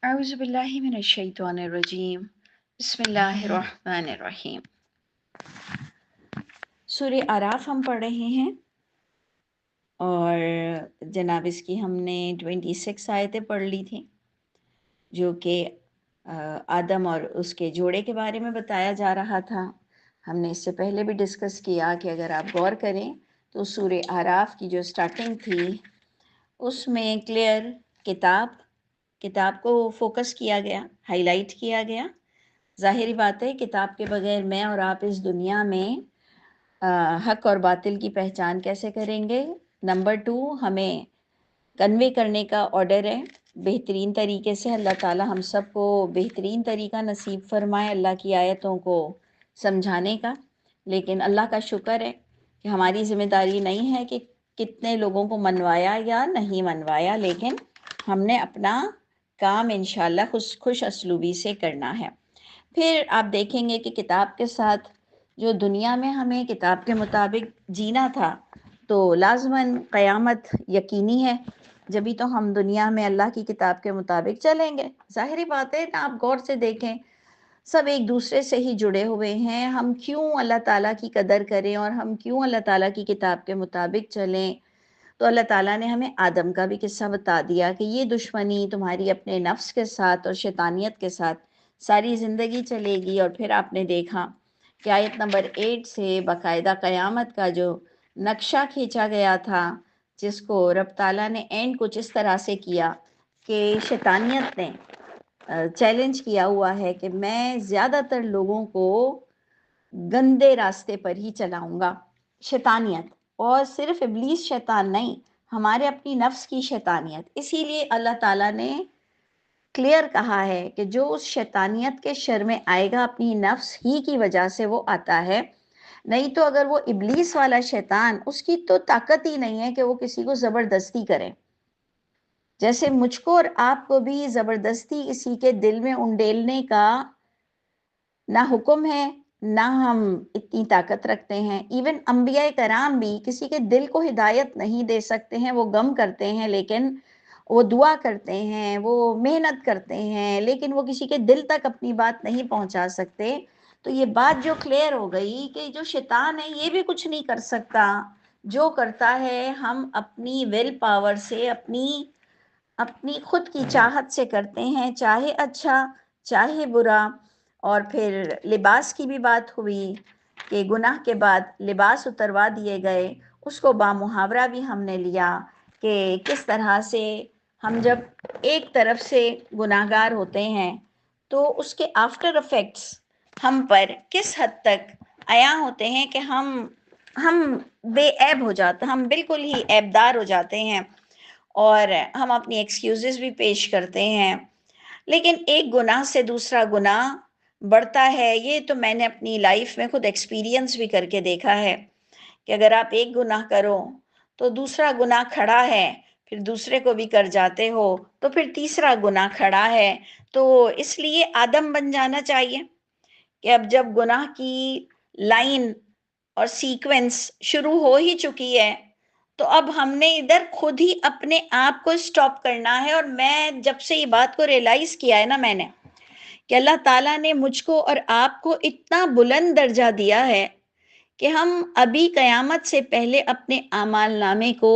اعوذ باللہ من الشیطان الرجیم بسم اللہ الرحمن الرحیم۔ سورہ اعراف ہم پڑھ رہے ہیں اور جناب اس کی ہم نے 26 آیتیں پڑھ لی تھیں جو کہ آدم اور اس کے جوڑے کے بارے میں بتایا جا رہا تھا۔ ہم نے اس سے پہلے بھی ڈسکس کیا کہ اگر آپ غور کریں تو سورہ اعراف کی جو سٹارٹنگ تھی اس میں کلیئر کتاب کو فوکس کیا گیا، ہائی لائٹ کیا گیا۔ ظاہری بات ہے کتاب کے بغیر میں اور آپ اس دنیا میں حق اور باطل کی پہچان کیسے کریں گے۔ نمبر 2 ہمیں کنوے کرنے کا آرڈر ہے بہترین طریقے سے۔ اللہ تعالی ہم سب کو بہترین طریقہ نصیب فرمائے اللہ کی آیتوں کو سمجھانے کا۔ لیکن اللہ کا شکر ہے کہ ہماری ذمہ داری نہیں ہے کہ کتنے لوگوں کو منوایا یا نہیں منوایا، لیکن ہم نے اپنا کام انشاءاللہ خوش اسلوبی سے کرنا ہے۔ پھر آپ دیکھیں گے کہ کتاب کے ساتھ جو دنیا میں ہمیں کتاب کے مطابق جینا تھا تو لازماً قیامت یقینی ہے، جبھی تو ہم دنیا میں اللہ کی کتاب کے مطابق چلیں گے۔ ظاہری بات ہے نا، آپ غور سے دیکھیں سب ایک دوسرے سے ہی جڑے ہوئے ہیں۔ ہم کیوں اللہ تعالیٰ کی قدر کریں اور ہم کیوں اللہ تعالیٰ کی کتاب کے مطابق چلیں؟ تو اللہ تعالیٰ نے ہمیں آدم کا بھی قصہ بتا دیا کہ یہ دشمنی تمہاری اپنے نفس کے ساتھ اور شیطانیت کے ساتھ ساری زندگی چلے گی۔ اور پھر آپ نے دیکھا کہ آیت نمبر 8 سے باقاعدہ قیامت کا جو نقشہ کھینچا گیا تھا، جس کو رب تعالیٰ نے اینڈ کچھ اس طرح سے کیا کہ شیطانیت نے چیلنج کیا ہوا ہے کہ میں زیادہ تر لوگوں کو گندے راستے پر ہی چلاؤں گا۔ شیطانیت، اور صرف ابلیس شیطان نہیں، ہمارے اپنی نفس کی شیطانیت۔ اسی لیے اللہ تعالیٰ نے کلیئر کہا ہے کہ جو اس شیطانیت کے شر میں آئے گا اپنی نفس ہی کی وجہ سے وہ آتا ہے، نہیں تو اگر وہ ابلیس والا شیطان، اس کی تو طاقت ہی نہیں ہے کہ وہ کسی کو زبردستی کرے۔ جیسے مجھ کو اور آپ کو بھی زبردستی کسی کے دل میں انڈیلنے کا نہ حکم ہے، نہ ہم اتنی طاقت رکھتے ہیں۔ ایون انبیاء کرام بھی کسی کے دل کو ہدایت نہیں دے سکتے ہیں۔ وہ غم کرتے ہیں لیکن وہ دعا کرتے ہیں، وہ محنت کرتے ہیں، لیکن وہ کسی کے دل تک اپنی بات نہیں پہنچا سکتے۔ تو یہ بات جو کلیئر ہو گئی کہ جو شیطان ہے یہ بھی کچھ نہیں کر سکتا۔ جو کرتا ہے ہم اپنی ول پاور سے، اپنی خود کی چاہت سے کرتے ہیں، چاہے اچھا چاہے برا۔ اور پھر لباس کی بھی بات ہوئی کہ گناہ کے بعد لباس اتروا دیے گئے، اس کو بامحاورہ بھی ہم نے لیا کہ کس طرح سے ہم جب ایک طرف سے گناہگار ہوتے ہیں تو اس کے آفٹر افیکٹس ہم پر کس حد تک عیاں ہوتے ہیں کہ ہم بے عیب ہو جاتے ہیں، ہم بالکل ہی عیبدار ہو جاتے ہیں اور ہم اپنی ایکسکیوزز بھی پیش کرتے ہیں۔ لیکن ایک گناہ سے دوسرا گناہ بڑھتا ہے، یہ تو میں نے اپنی لائف میں خود ایکسپیرینس بھی کر کے دیکھا ہے کہ اگر آپ ایک گناہ کرو تو دوسرا گناہ کھڑا ہے، پھر دوسرے کو بھی کر جاتے ہو تو پھر تیسرا گناہ کھڑا ہے۔ تو اس لیے آدم بن جانا چاہیے کہ اب جب گناہ کی لائن اور سیکوینس شروع ہو ہی چکی ہے تو اب ہم نے ادھر خود ہی اپنے آپ کو سٹاپ کرنا ہے۔ اور میں جب سے یہ بات کو ریلائز کیا ہے نا میں نے کہ اللہ تعالیٰ نے مجھ کو اور آپ کو اتنا بلند درجہ دیا ہے کہ ہم ابھی قیامت سے پہلے اپنے اعمال نامے کو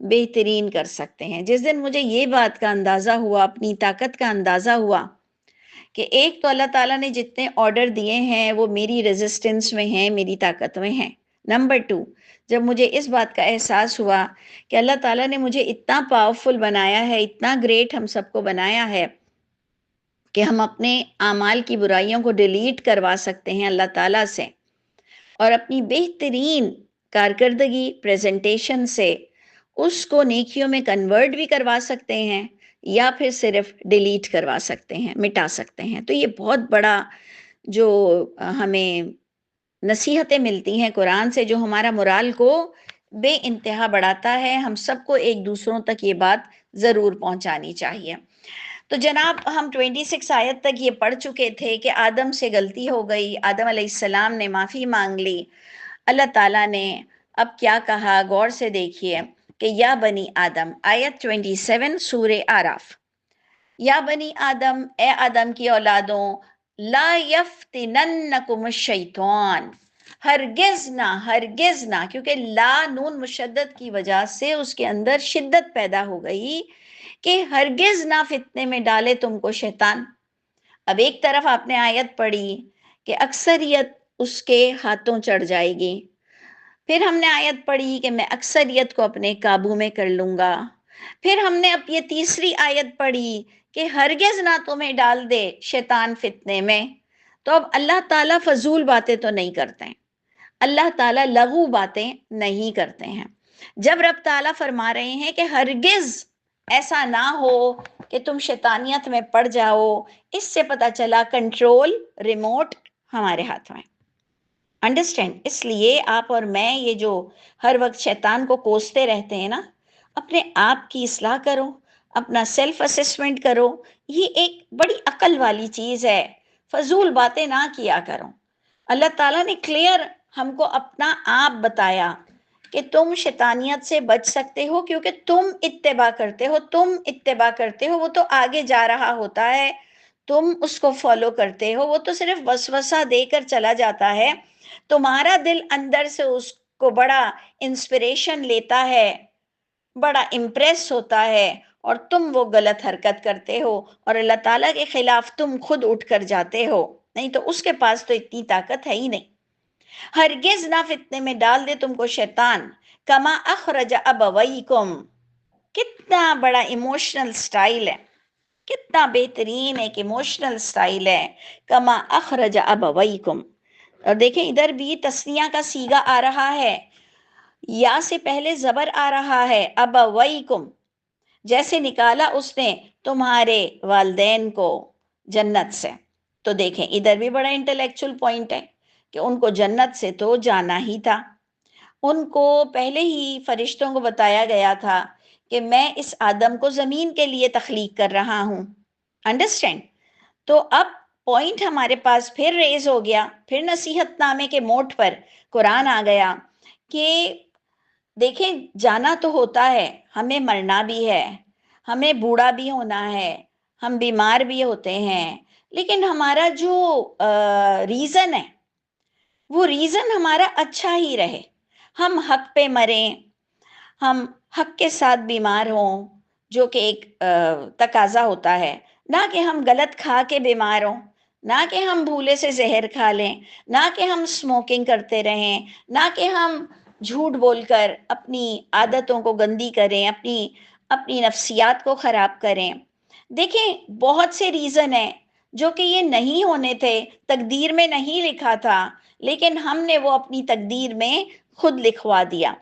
بہترین کر سکتے ہیں۔ جس دن مجھے یہ بات کا اندازہ ہوا، اپنی طاقت کا اندازہ ہوا کہ ایک تو اللہ تعالیٰ نے جتنے آرڈر دیے ہیں وہ میری ریزسٹنس میں ہیں، میری طاقت میں ہیں۔ نمبر 2، جب مجھے اس بات کا احساس ہوا کہ اللہ تعالیٰ نے مجھے اتنا پاورفل بنایا ہے، اتنا گریٹ ہم سب کو بنایا ہے کہ ہم اپنے اعمال کی برائیوں کو ڈیلیٹ کروا سکتے ہیں اللہ تعالیٰ سے، اور اپنی بہترین کارکردگی پریزنٹیشن سے اس کو نیکیوں میں کنورٹ بھی کروا سکتے ہیں یا پھر صرف ڈیلیٹ کروا سکتے ہیں، مٹا سکتے ہیں۔ تو یہ بہت بڑا جو ہمیں نصیحتیں ملتی ہیں قرآن سے، جو ہمارا مورال کو بے انتہا بڑھاتا ہے۔ ہم سب کو ایک دوسروں تک یہ بات ضرور پہنچانی چاہیے۔ تو جناب ہم 26 آیت تک یہ پڑھ چکے تھے کہ آدم سے غلطی ہو گئی، آدم علیہ السلام نے معافی مانگ لی۔ اللہ تعالیٰ نے اب کیا کہا غور سے دیکھیے کہ یا بنی آدم، آیت 27 سورہ اعراف، یا بنی آدم، اے آدم کی اولادوں، لا یفتننکم الشیطان، ہرگز نہ، کیونکہ لا نون مشدد کی وجہ سے اس کے اندر شدت پیدا ہو گئی کہ ہرگز نہ فتنے میں ڈالے تم کو شیطان۔ اب ایک طرف آپ نے آیت پڑھی کہ اکثریت اس کے ہاتھوں چڑھ جائے گی، پھر ہم نے آیت پڑھی کہ میں اکثریت کو اپنے قابو میں کر لوں گا، پھر ہم نے اب یہ تیسری آیت پڑھی کہ ہرگز نہ تمہیں ڈال دے شیطان فتنے میں۔ تو اب اللہ تعالیٰ فضول باتیں تو نہیں کرتے ہیں، اللہ تعالیٰ لغو باتیں نہیں کرتے ہیں۔ جب رب تعالیٰ فرما رہے ہیں کہ ہرگز ایسا نہ ہو کہ تم شیطانیت میں پڑ جاؤ، اس سے پتہ چلا کنٹرول ریموٹ ہمارے ہاتھ میں۔ انڈرسٹینڈ؟ اس لیے آپ اور میں یہ جو ہر وقت شیطان کو کوستے رہتے ہیں نا، اپنے آپ کی اصلاح کرو، اپنا سیلف اسسمنٹ کرو، یہ ایک بڑی عقل والی چیز ہے، فضول باتیں نہ کیا کرو۔ اللہ تعالیٰ نے کلیئر ہم کو اپنا آپ بتایا کہ تم شیطانیت سے بچ سکتے ہو کیونکہ تم اتباع کرتے ہو، وہ تو آگے جا رہا ہوتا ہے، تم اس کو فالو کرتے ہو، وہ تو صرف وسوسہ دے کر چلا جاتا ہے، تمہارا دل اندر سے اس کو بڑا انسپریشن لیتا ہے، بڑا امپریس ہوتا ہے، اور تم وہ غلط حرکت کرتے ہو اور اللہ تعالیٰ کے خلاف تم خود اٹھ کر جاتے ہو۔ نہیں تو اس کے پاس تو اتنی طاقت ہے ہی نہیں۔ ہرگز نہ فتنے میں ڈال دے تم کو شیطان، کما اخرج ابویکم، کتنا بڑا ایموشنل سٹائل ہے، کتنا بہترین ایک ایموشنل سٹائل ہے، کما اخرج ابویکم۔ اور دیکھیں ادھر بھی تسنیہ کا صیغہ آ رہا ہے، یا سے پہلے زبر آ رہا ہے، ابویکم، جیسے نکالا اس نے تمہارے والدین کو جنت سے۔ تو دیکھیں ادھر بھی بڑا انٹلیکچول پوائنٹ ہے کہ ان کو جنت سے تو جانا ہی تھا، ان کو پہلے ہی فرشتوں کو بتایا گیا تھا کہ میں اس آدم کو زمین کے لیے تخلیق کر رہا ہوں۔ انڈرسٹینڈ؟ تو اب پوائنٹ ہمارے پاس پھر ریز ہو گیا، پھر نصیحت نامے کے موڈ پر قرآن آ گیا کہ دیکھیں جانا تو ہوتا ہے، ہمیں مرنا بھی ہے، ہمیں بوڑھا بھی ہونا ہے، ہم بیمار بھی ہوتے ہیں، لیکن ہمارا جو ریزن ہے وہ ریزن ہمارا اچھا ہی رہے، ہم حق پہ مریں، ہم حق کے ساتھ بیمار ہوں، جو کہ ایک تقاضا ہوتا ہے، نہ کہ ہم غلط کھا کے بیمار ہوں، نہ کہ ہم بھولے سے زہر کھا لیں، نہ کہ ہم اسموکنگ کرتے رہیں، نہ کہ ہم جھوٹ بول کر اپنی عادتوں کو گندی کریں، اپنی نفسیات کو خراب کریں۔ دیکھیں بہت سے ریزن ہیں جو کہ یہ نہیں ہونے تھے، تقدیر میں نہیں لکھا تھا، لیکن ہم نے وہ اپنی تقدیر میں خود لکھوا دیا۔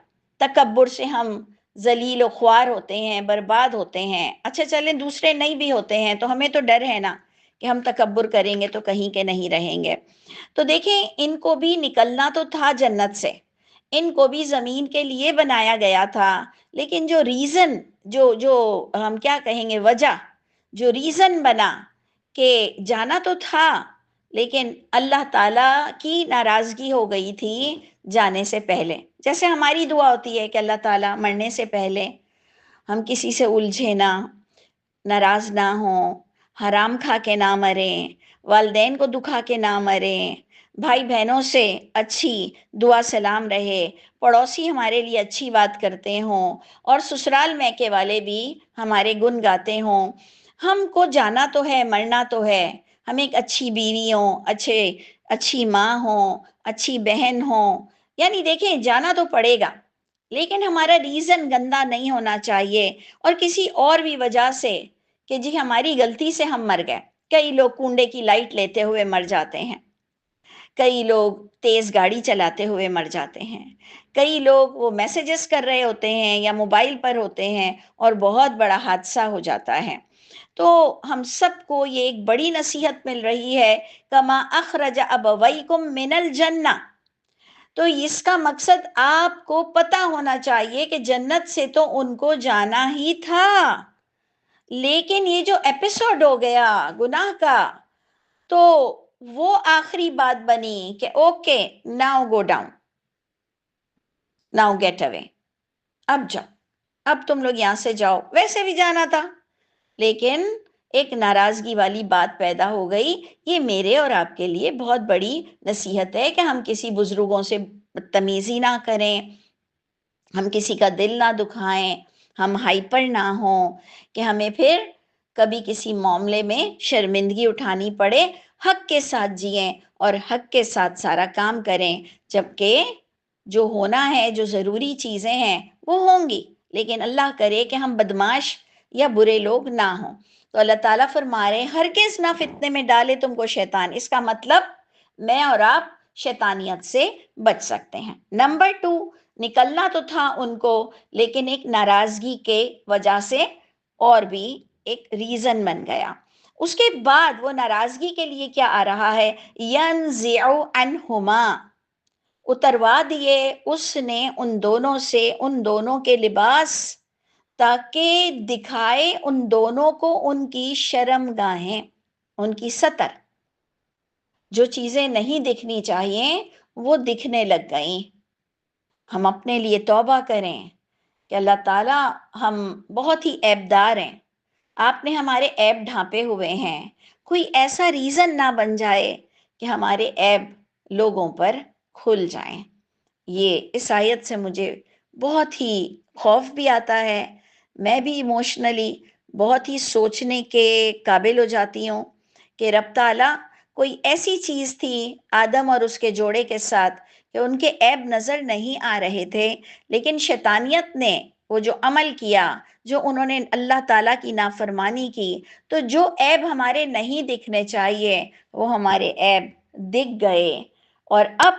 تکبر سے ہم ذلیل و خوار ہوتے ہیں، برباد ہوتے ہیں۔ اچھا چلیں دوسرے نہیں بھی ہوتے ہیں تو ہمیں تو ڈر ہے نا کہ ہم تکبر کریں گے تو کہیں کے نہیں رہیں گے۔ تو دیکھیں ان کو بھی نکلنا تو تھا جنت سے، ان کو بھی زمین کے لیے بنایا گیا تھا، لیکن جو ریزن، جو ہم کیا کہیں گے، وجہ، جو ریزن بنا کہ جانا تو تھا لیکن اللہ تعالیٰ کی ناراضگی ہو گئی تھی جانے سے پہلے۔ جیسے ہماری دعا ہوتی ہے کہ اللہ تعالیٰ مرنے سے پہلے ہم کسی سے الجھے نہ، ناراض نہ ہوں، حرام کھا کے نہ مریں، والدین کو دکھا کے نہ مریں، بھائی بہنوں سے اچھی دعا سلام رہے، پڑوسی ہمارے لیے اچھی بات کرتے ہوں، اور سسرال میکے والے بھی ہمارے گن گاتے ہوں۔ ہم کو جانا تو ہے، مرنا تو ہے، ہم ایک اچھی بیوی ہوں، اچھی ماں ہوں، اچھی بہن ہوں، یعنی دیکھیں جانا تو پڑے گا، لیکن ہمارا ریزن گندا نہیں ہونا چاہیے اور کسی اور بھی وجہ سے کہ جی ہماری غلطی سے ہم مر گئے۔ کئی لوگ کنڈے کی لائٹ لیتے ہوئے مر جاتے ہیں، کئی لوگ تیز گاڑی چلاتے ہوئے مر جاتے ہیں، کئی لوگ وہ میسیجز کر رہے ہوتے ہیں یا موبائل پر ہوتے ہیں اور بہت بڑا حادثہ ہو جاتا ہے۔ تو ہم سب کو یہ ایک بڑی نصیحت مل رہی ہے، کما اخرج ابویکم من الجنہ۔ تو اس کا مقصد آپ کو پتا ہونا چاہیے کہ جنت سے تو ان کو جانا ہی تھا، لیکن یہ جو ایپیسوڈ ہو گیا گناہ کا، تو وہ آخری بات بنی کہ okay now go down, now get away, اب جاؤ، اب تم لوگ یہاں سے جاؤ۔ ویسے بھی جانا تھا لیکن ایک ناراضگی والی بات پیدا ہو گئی. یہ میرے اور آپ کے لیے بہت بڑی نصیحت ہے کہ ہم کسی بزرگوں سے بدتمیزی نہ کریں، ہم کسی کا دل نہ دکھائیں، ہم ہائپر نہ ہوں کہ ہمیں پھر کبھی کسی معاملے میں شرمندگی اٹھانی پڑے. حق کے ساتھ جئیں اور حق کے ساتھ سارا کام کریں، جبکہ جو ہونا ہے، جو ضروری چیزیں ہیں وہ ہوں گی، لیکن اللہ کرے کہ ہم بدماش یا برے لوگ نہ ہوں. تو اللہ تعالیٰ فرما رہے ہیں ہرگز نہ فتنے میں ڈالے تم کو شیطان. اس کا مطلب میں اور آپ شیطانیت سے بچ سکتے ہیں. نمبر 2، نکلنا تو تھا ان کو، لیکن ایک ناراضگی کے وجہ سے اور بھی ایک ریزن بن گیا. اس کے بعد وہ ناراضگی کے لیے کیا آ رہا ہے؟ يَنزِعُ عَنْهُمَا، اتروا دیے اس نے ان دونوں سے ان دونوں کے لباس، تاکہ دکھائے ان دونوں کو ان کی شرم گاہیں، ان کی ستر. جو چیزیں نہیں دکھنی چاہیے وہ دکھنے لگ گئیں. ہم اپنے لیے توبہ کریں کہ اللہ تعالیٰ ہم بہت ہی عیبدار ہیں، آپ نے ہمارے عیب ڈھانپے ہوئے ہیں. کوئی ایسا ریزن نہ بن جائے کہ ہمارے عیب لوگوں پر کھل جائیں. یہ اس آیت سے مجھے بہت ہی خوف بھی آتا ہے. میں بھی ایموشنلی بہت ہی سوچنے کے قابل ہو جاتی ہوں کہ رب تعالیٰ کوئی ایسی چیز تھی آدم اور اس کے جوڑے کے ساتھ کہ ان کے عیب نظر نہیں آ رہے تھے، لیکن شیطانیت نے وہ جو عمل کیا، جو انہوں نے اللہ تعالیٰ کی نافرمانی کی، تو جو عیب ہمارے نہیں دکھنے چاہیے وہ ہمارے عیب دکھ گئے. اور اب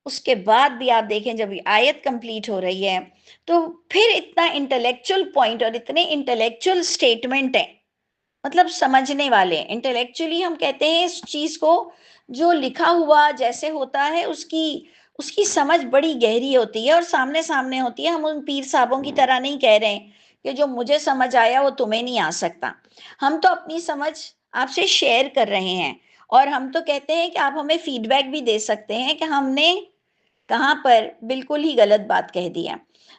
اس کے بعد بھی آپ دیکھیں جب یہ آیت کمپلیٹ ہو رہی ہے تو پھر اتنا انٹلیکچول پوائنٹ اور اتنے انٹلیکچول سٹیٹمنٹ ہیں، مطلب سمجھنے والے. انٹلیکچولی ہم کہتے ہیں اس چیز کو جو لکھا ہوا جیسے ہوتا ہے اس کی سمجھ بڑی گہری ہوتی ہے اور سامنے سامنے ہوتی ہے. ہم ان پیر صاحبوں کی طرح نہیں کہہ رہے ہیں کہ جو مجھے سمجھ آیا وہ تمہیں نہیں آ سکتا. ہم تو اپنی سمجھ آپ سے شیئر کر رہے ہیں، اور ہم تو کہتے ہیں کہ آپ ہمیں فیڈ بیک بھی دے سکتے ہیں کہ ہم نے کہاں پر بالکل ہی غلط بات کہہ دیا.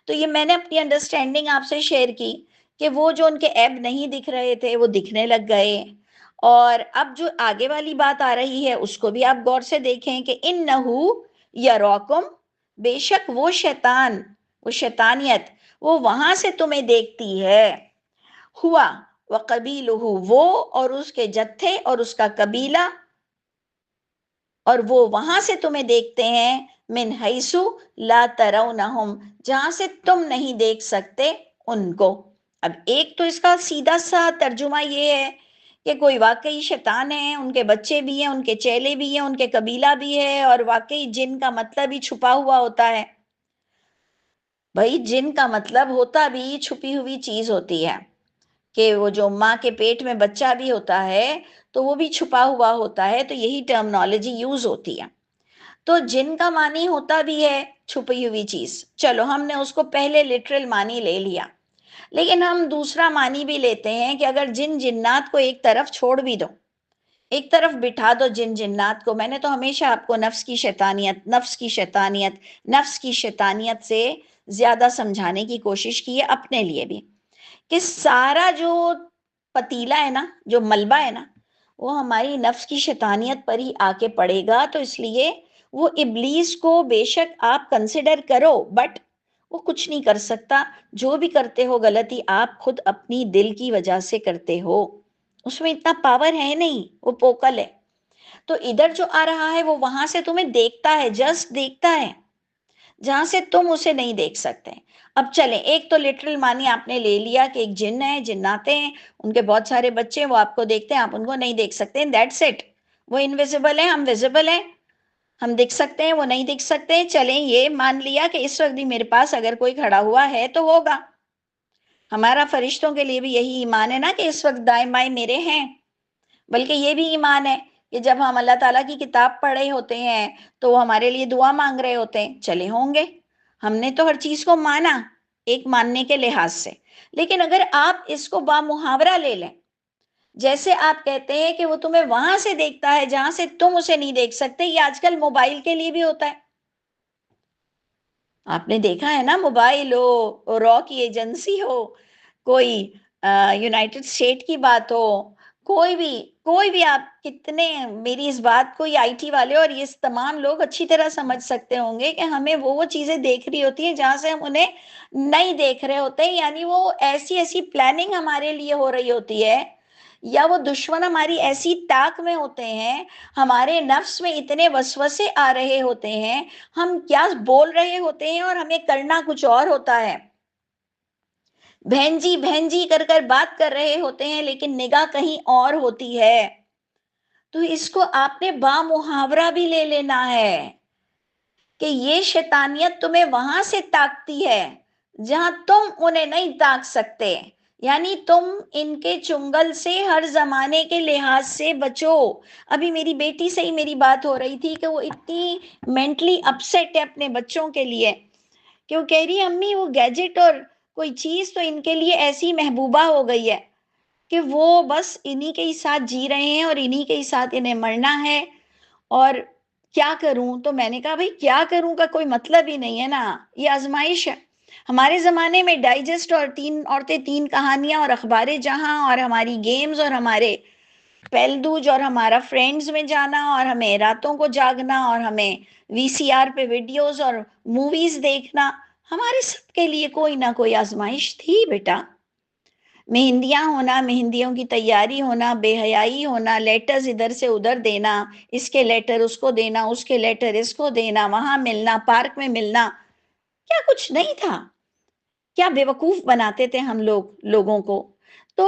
تو یہ میں نے اپنی انڈرسٹینڈنگ آپ سے شیئر کی کہ وہ جو ان کے عیب نہیں دکھ رہے تھے وہ دکھنے لگ گئے. اور اب جو آگے والی بات آ رہی ہے اس کو بھی آپ غور سے دیکھیں کہ انہو یراکم، بے شک وہ شیطان، وہ شیطانیت وہ وہاں سے تمہیں دیکھتی ہے. ہوا وقبیلہ، وہ اور اس کے جتھے اور اس کا قبیلہ، اور وہ وہاں سے تمہیں دیکھتے ہیں من حیث لا ترونہم، جہاں سے تم نہیں دیکھ سکتے ان کو. اب ایک تو اس کا سیدھا سا ترجمہ یہ ہے کہ کوئی واقعی شیطان ہے، ان کے بچے بھی ہیں، ان کے چیلے بھی ہیں، ان کے قبیلہ بھی ہے، اور واقعی جن کا مطلب ہی چھپا ہوا ہوتا ہے. بھائی جن کا مطلب ہوتا بھی چھپی ہوئی چیز ہوتی ہے، کہ وہ جو ماں کے پیٹ میں بچہ بھی ہوتا ہے تو وہ بھی چھپا ہوا ہوتا ہے. تو یہی ٹرمنالوجی یوز ہوتی ہے. تو جن کا معنی ہوتا بھی ہے چھپی ہوئی چیز، چلو ہم نے اس کو پہلے لٹرل معنی لے لیا، لیکن ہم دوسرا معنی بھی لیتے ہیں کہ اگر جن جنات کو ایک طرف چھوڑ بھی دو، ایک طرف بٹھا دو جن جنات کو. میں نے تو ہمیشہ آپ کو نفس کی شیطانیت، نفس کی شیطانیت، نفس کی شیطانیت سے زیادہ سمجھانے کی کوشش کی ہے اپنے لیے بھی، کہ سارا جو پتیلا ہے نا، جو ملبہ ہے نا، وہ ہماری نفس کی شیطانیت پر ہی آ کے پڑے گا. تو اس لیے وہ ابلیس کو بے شک آپ کنسیڈر کرو، بٹ وہ کچھ نہیں کر سکتا. جو بھی کرتے ہو غلطی آپ خود اپنی دل کی وجہ سے کرتے ہو، اس میں اتنا پاور ہے نہیں، وہ پوکل ہے. تو ادھر جو آ رہا ہے وہ وہاں سے تمہیں دیکھتا ہے، جسٹ دیکھتا ہے، جہاں سے تم اسے نہیں دیکھ سکتے. اب چلیں، ایک تو لٹرل معنی آپ نے لے لیا کہ ایک جن ہے، جناتے ہیں، ان کے بہت سارے بچے ہیں، وہ آپ کو دیکھتے ہیں، آپ ان کو نہیں دیکھ سکتے. That's it. وہ انویزیبل ہیں، ہم ویزیبل ہیں، ہم دکھ سکتے ہیں، وہ نہیں دکھ سکتے. چلیں یہ مان لیا کہ اس وقت بھی میرے پاس اگر کوئی کھڑا ہوا ہے تو ہوگا. ہمارا فرشتوں کے لیے بھی یہی ایمان ہے نا کہ اس وقت دائیں بائیں میرے ہیں. بلکہ یہ بھی ایمان ہے کہ جب ہم اللہ تعالیٰ کی کتاب پڑھ رہے ہوتے ہیں تو وہ ہمارے لیے دعا مانگ رہے ہوتے ہیں. چلے ہوں گے، ہم نے تو ہر چیز کو مانا ایک ماننے کے لحاظ سے. لیکن اگر آپ اس کو بامحاورہ لے لیں، جیسے آپ کہتے ہیں کہ وہ تمہیں وہاں سے دیکھتا ہے جہاں سے تم اسے نہیں دیکھ سکتے، یہ آج کل موبائل کے لیے بھی ہوتا ہے. آپ نے دیکھا ہے نا، موبائل ہو، را کی ایجنسی ہو، کوئی یونائٹڈ اسٹیٹ کی بات ہو، کوئی بھی آپ کتنے، میری اس بات کو یہ آئی ٹی والے اور یہ تمام لوگ اچھی طرح سمجھ سکتے ہوں گے کہ ہمیں وہ چیزیں دیکھ رہی ہوتی ہیں جہاں سے ہم انہیں نہیں دیکھ رہے ہوتے ہیں، یعنی وہ ایسی پلاننگ ہمارے لیے ہو رہی ہوتی ہے، یا وہ دشمن ہماری ایسی طاق میں ہوتے ہیں، ہمارے نفس میں اتنے وسوسے آ رہے ہوتے ہیں، ہم کیا بول رہے ہوتے ہیں اور ہمیں کرنا کچھ اور ہوتا ہے، بہن جی کر کر بات کر رہے ہوتے ہیں لیکن نگاہ کہیں اور ہوتی ہے۔ تو اس کو آپ نے با محاورہ بھی لے لینا ہے کہ یہ شیطانیت تمہیں وہاں سے طاقتی ہے جہاں تم انہیں نہیں طاق سکتے، یعنی تم ان کے چنگل سے ہر زمانے کے لحاظ سے بچو۔ ابھی میری بیٹی سے ہی میری بات ہو رہی تھی کہ وہ اتنی مینٹلی اپسیٹ ہے اپنے بچوں کے لیے کہ وہ کہہ رہی ہے امی وہ گیجٹ اور کوئی چیز تو ان کے لیے ایسی محبوبہ ہو گئی ہے کہ وہ بس انہی کے ہی ساتھ جی رہے ہیں اور انہی کے ہی ساتھ انہیں مرنا ہے، اور کیا کروں؟ تو میں نے کہا بھئی کیا کروں کا کوئی مطلب ہی نہیں ہے نا، یہ آزمائش ہے۔ ہمارے زمانے میں ڈائجسٹ اور 3 عورتیں 3 کہانیاں اور اخبار جہاں اور ہماری گیمز اور ہمارے پہل دوج اور ہمارا فرینڈز میں جانا اور ہمیں راتوں کو جاگنا اور ہمیں وی سی آر پہ ویڈیوز اور موویز دیکھنا، ہمارے سب کے لیے کوئی نہ کوئی آزمائش تھی بیٹا۔ مہندیاں ہونا، مہندیوں کی تیاری ہونا، بے حیائی ہونا، لیٹرز ادھر سے ادھر دینا، اس کے لیٹر اس کو دینا، اس کے لیٹر اس کو دینا، وہاں ملنا، پارک میں ملنا، کیا کچھ نہیں تھا؟ کیا بے وقوف بناتے تھے ہم لوگوں کو؟ تو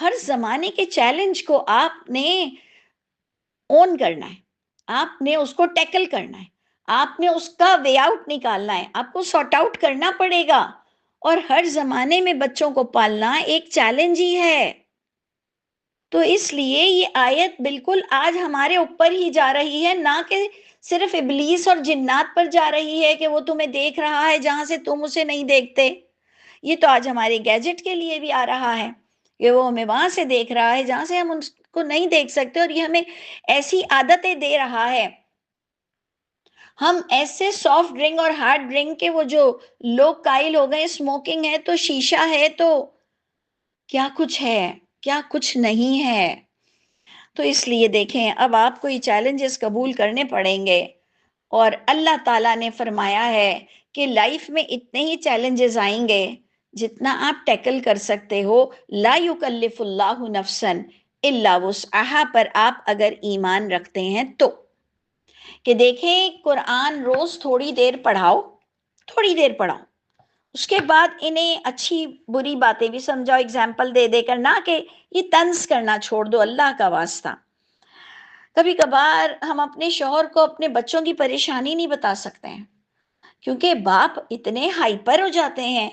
ہر زمانے کے چیلنج کو آپ نے اون کرنا ہے، آپ نے اس کو ٹیکل کرنا ہے، آپ نے اس کا وے آؤٹ نکالنا ہے، آپ کو سارٹ آؤٹ کرنا پڑے گا۔ اور ہر زمانے میں بچوں کو پالنا ایک چیلنج ہی ہے۔ تو اس لیے یہ آیت بالکل آج ہمارے اوپر ہی جا رہی ہے، نہ کہ صرف ابلیس اور جنات پر جا رہی ہے کہ وہ تمہیں دیکھ رہا ہے جہاں سے تم اسے نہیں دیکھتے۔ یہ تو آج ہمارے گیجٹ کے لیے بھی آ رہا ہے کہ وہ ہمیں وہاں سے دیکھ رہا ہے جہاں سے ہم ان کو نہیں دیکھ سکتے، اور یہ ہمیں ایسی عادتیں دے رہا ہے۔ ہم ایسے سافٹ ڈرنک اور ہارڈ ڈرنک کے وہ جو لوگ قائل ہو گئے، اسموکنگ ہے تو شیشہ ہے تو کیا کچھ ہے، کیا کچھ نہیں ہے۔ تو اس لیے دیکھیں اب آپ کو یہ چیلنجز قبول کرنے پڑیں گے، اور اللہ تعالیٰ نے فرمایا ہے کہ لائف میں اتنے ہی چیلنجز آئیں گے جتنا آپ ٹیکل کر سکتے ہو۔ لا یکلف اللہ نفسا الا وسعہا پر آپ اگر ایمان رکھتے ہیں تو، کہ دیکھیں قرآن روز تھوڑی دیر پڑھاؤ، تھوڑی دیر پڑھاؤ، اس کے بعد انہیں اچھی بری باتیں بھی سمجھاؤ ایگزامپل دے دے کر، نہ کہ یہ طنز کرنا چھوڑ دو اللہ کا واسطہ۔ کبھی کبھار ہم اپنے شوہر کو اپنے بچوں کی پریشانی نہیں بتا سکتے ہیں کیونکہ باپ اتنے ہائپر ہو جاتے ہیں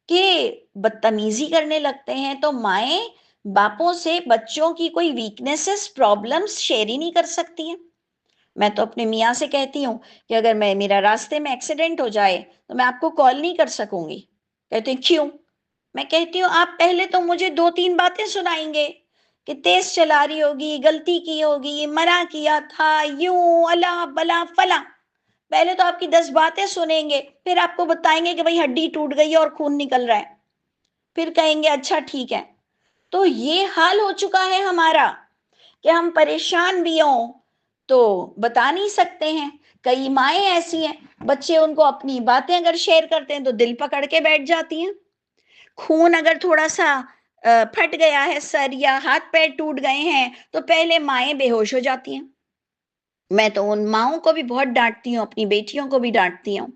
کہ بدتمیزی کرنے لگتے ہیں، تو مائیں باپوں سے بچوں کی کوئی ویکنیسز پرابلمز شیئر ہی نہیں کر سکتی ہیں۔ میں تو اپنے میاں سے کہتی ہوں کہ اگر میرا راستے میں ایکسیڈنٹ ہو جائے تو میں آپ کو کال نہیں کر سکوں گی۔ کہتے ہیں کیوں؟ میں کہتی ہوں آپ پہلے تو مجھے 2-3 باتیں سنائیں گے کہ تیز چلا رہی ہوگی، غلطی کی ہوگی، منع کیا تھا، یوں اللہ بلا فلاں، پہلے تو آپ کی 10 باتیں سنیں گے، پھر آپ کو بتائیں گے کہ بھئی ہڈی ٹوٹ گئی ہے اور خون نکل رہا ہے، پھر کہیں گے اچھا ٹھیک ہے۔ تو یہ حال ہو چکا ہے ہمارا کہ ہم پریشان بھی ہوں تو بتا نہیں سکتے ہیں۔ کئی مائیں ایسی ہیں بچے ان کو اپنی باتیں اگر شیئر کرتے ہیں تو دل پکڑ کے بیٹھ جاتی ہیں۔ خون اگر تھوڑا سا پھٹ گیا ہے سر یا ہاتھ پیر ٹوٹ گئے ہیں تو پہلے مائیں بے ہوش ہو جاتی ہیں۔ میں تو ان ماؤں کو بھی بہت ڈانٹتی ہوں، اپنی بیٹیوں کو بھی ڈانٹتی ہوں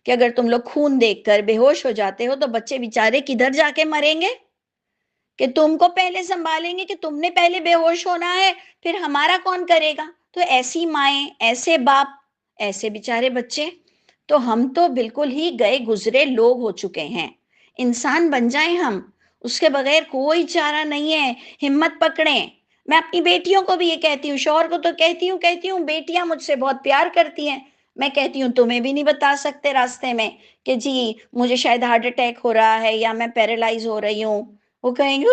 کہ اگر تم لوگ خون دیکھ کر بے ہوش ہو جاتے ہو تو بچے بیچارے کدھر جا کے مریں گے، کہ تم کو پہلے سنبھالیں گے کہ تم نے پہلے بے ہوش ہونا ہے، پھر ہمارا کون کرے گا؟ تو ایسی مائیں، ایسے باپ، ایسے بیچارے بچے، تو ہم تو بالکل ہی گئے گزرے لوگ ہو چکے ہیں۔ انسان بن جائیں ہم، اس کے بغیر کوئی چارہ نہیں ہے، ہمت پکڑیں۔ میں اپنی بیٹیوں کو بھی یہ کہتی ہوں، شوہر کو تو کہتی ہوں بیٹیاں مجھ سے بہت پیار کرتی ہیں، میں کہتی ہوں تمہیں بھی نہیں بتا سکتے راستے میں کہ جی مجھے شاید ہارٹ اٹیک ہو رہا ہے یا میں پیرالائز ہو رہی ہوں۔ وہ کہیں گے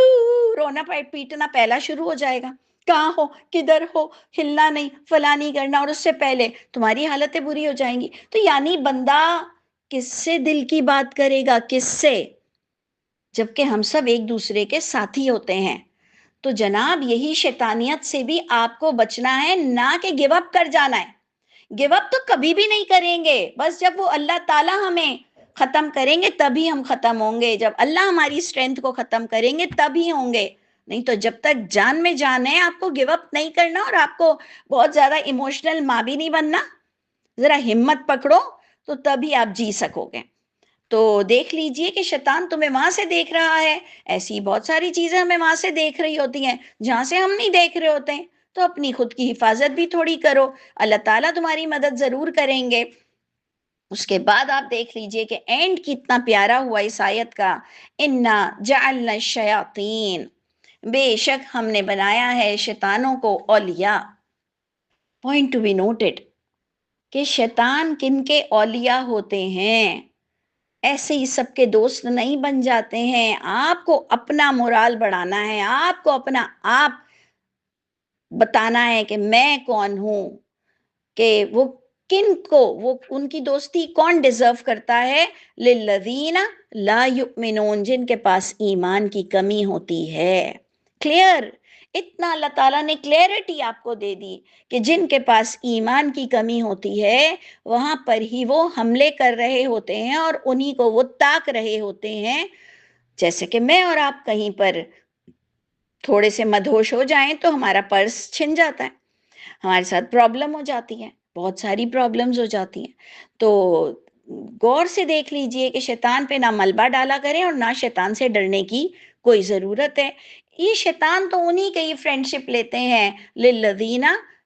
رونا پیٹنا پہلا شروع ہو جائے گا، کہاں ہو، کدھر ہو، ہلنا نہیں، فلاں نہیں کرنا، اور اس سے پہلے تمہاری حالتیں بری ہو جائیں گی۔ تو یعنی بندہ کس سے دل کی بات کرے گا، کس سے، جبکہ ہم سب ایک دوسرے کے ساتھی ہوتے ہیں۔ تو جناب یہی شیطانیت سے بھی آپ کو بچنا ہے، نہ کہ گیو اپ کر جانا ہے۔ گیو اپ تو کبھی بھی نہیں کریں گے، بس جب وہ اللہ تعالیٰ ہمیں ختم کریں گے تبھی ہم ختم ہوں گے، جب اللہ ہماری اسٹرینتھ کو ختم کریں گے تبھی ہوں گے، نہیں تو جب تک جان میں جان ہے آپ کو گیو اپ نہیں کرنا، اور آپ کو بہت زیادہ ایموشنل ماں بھی نہیں بننا، ذرا ہمت پکڑو تو تبھی آپ جی سکو گے۔ تو دیکھ لیجئے کہ شیطان تمہیں وہاں سے دیکھ رہا ہے، ایسی بہت ساری چیزیں ہمیں وہاں سے دیکھ رہی ہوتی ہیں جہاں سے ہم نہیں دیکھ رہے ہوتے ہیں، تو اپنی خود کی حفاظت بھی تھوڑی کرو، اللہ تعالیٰ تمہاری مدد ضرور کریں گے۔ اس کے بعد آپ دیکھ لیجئے کہ اینڈ کتنا پیارا ہوا اس آیت کا، اِنَّا جَعَلْنَا الشَّيَاطِينَ، بے شک ہم نے بنایا ہے شیطانوں کو اولیاء۔ پوائنٹ ٹو بی نوٹڈ کہ شیطان کن کے اولیاء ہوتے ہیں، ایسے ہی سب کے دوست نہیں بن جاتے ہیں، آپ کو اپنا مورال بڑھانا ہے، آپ کو اپنا آپ بتانا ہے کہ میں کون ہوں، کہ وہ کن کو، وہ ان کی دوستی کون ڈیزرو کرتا ہے، للذین لا یؤمنون، جن کے پاس ایمان کی کمی ہوتی ہے۔ کلیئر، اتنا اللہ تعالیٰ نے کلیئرٹی آپ کو دے دی کہ جن کے پاس ایمان کی کمی ہوتی ہے وہاں پر ہی وہ حملے کر رہے ہوتے ہیں اور انہی کو وہ تاک رہے ہوتے ہیں۔ جیسے کہ میں اور آپ کہیں پر تھوڑے سے مدہوش ہو جائیں تو ہمارا پرس چھن جاتا ہے، ہمارے ساتھ پرابلم ہو جاتی ہے، بہت ساری پرابلمز ہو جاتی ہیں۔ تو غور سے دیکھ لیجئے کہ شیطان پہ نہ ملبہ ڈالا کریں اور نہ شیطان سے ڈرنے کی کوئی ضرورت ہے۔ یہ شیطان تو انہی کے ہی فرینڈشپ لیتے ہیں، للذین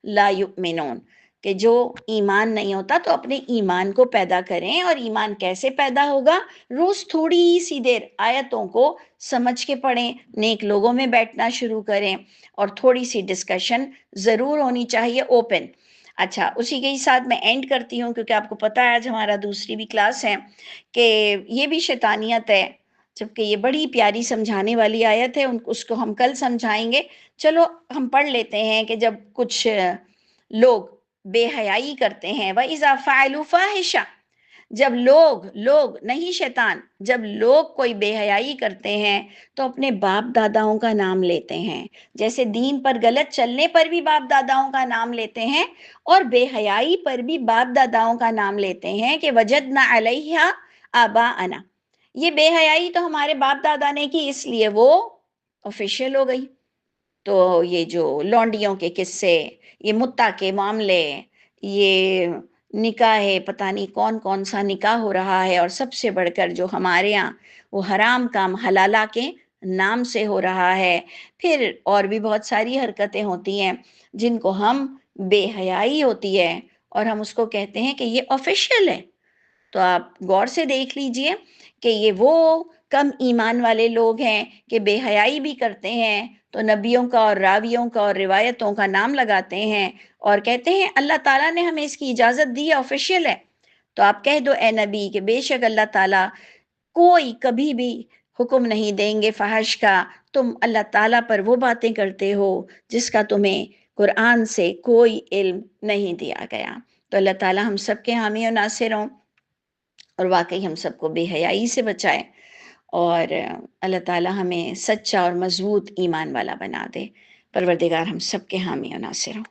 لا یؤمنون، کہ جو ایمان نہیں ہوتا تو اپنے ایمان کو پیدا کریں۔ اور ایمان کیسے پیدا ہوگا؟ روز تھوڑی سی دیر آیتوں کو سمجھ کے پڑھیں، نیک لوگوں میں بیٹھنا شروع کریں، اور تھوڑی سی ڈسکشن ضرور ہونی چاہیے اوپن۔ اچھا، اسی کے ساتھ میں اینڈ کرتی ہوں، کیونکہ آپ کو پتہ ہے آج ہمارا دوسری بھی کلاس ہے، کہ یہ بھی شیطانیت ہے، جبکہ یہ بڑی پیاری سمجھانے والی آیت ہے، اس کو ہم کل سمجھائیں گے۔ چلو ہم پڑھ لیتے ہیں کہ جب کچھ لوگ بے حیائی کرتے ہیں، وَإِذَا فَعَلُوا فَاحِشَةً، جب لوگ نہیں شیطان، جب لوگ کوئی بے حیائی کرتے ہیں تو اپنے باپ داداؤں کا نام لیتے ہیں، جیسے دین پر غلط چلنے پر بھی باپ داداؤں کا نام لیتے ہیں، اور بے حیائی پر بھی باپ داداؤں کا نام لیتے ہیں کہ وَجَدْنَا عَلَيْهَا آبَاءَنَا، یہ بے حیائی تو ہمارے باپ دادا نے کی اس لیے وہ آفیشیل ہو گئی۔ تو یہ جو لونڈیوں کے قصے، یہ متع کے معاملے، یہ نکاح ہے، پتہ نہیں کون کون سا نکاح ہو رہا ہے، اور سب سے بڑھ کر جو ہمارے ہاں وہ حرام کام حلالہ کے نام سے ہو رہا ہے، پھر اور بھی بہت ساری حرکتیں ہوتی ہیں جن کو ہم بے حیائی ہوتی ہے اور ہم اس کو کہتے ہیں کہ یہ آفیشیل ہے۔ تو آپ غور سے دیکھ لیجئے کہ یہ وہ کم ایمان والے لوگ ہیں کہ بے حیائی بھی کرتے ہیں تو نبیوں کا اور راویوں کا اور روایتوں کا نام لگاتے ہیں اور کہتے ہیں اللہ تعالیٰ نے ہمیں اس کی اجازت دی ہے، آفیشیل ہے۔ تو آپ کہہ دو اے نبی کہ بے شک اللہ تعالیٰ کوئی کبھی بھی حکم نہیں دیں گے فحش کا، تم اللہ تعالیٰ پر وہ باتیں کرتے ہو جس کا تمہیں قرآن سے کوئی علم نہیں دیا گیا۔ تو اللہ تعالیٰ ہم سب کے حامی و ناصر ہوں، اور واقعی ہم سب کو بے حیائی سے بچائے، اور اللہ تعالیٰ ہمیں سچا اور مضبوط ایمان والا بنا دے۔ پروردگار ہم سب کے حامی و ناصر ہوں۔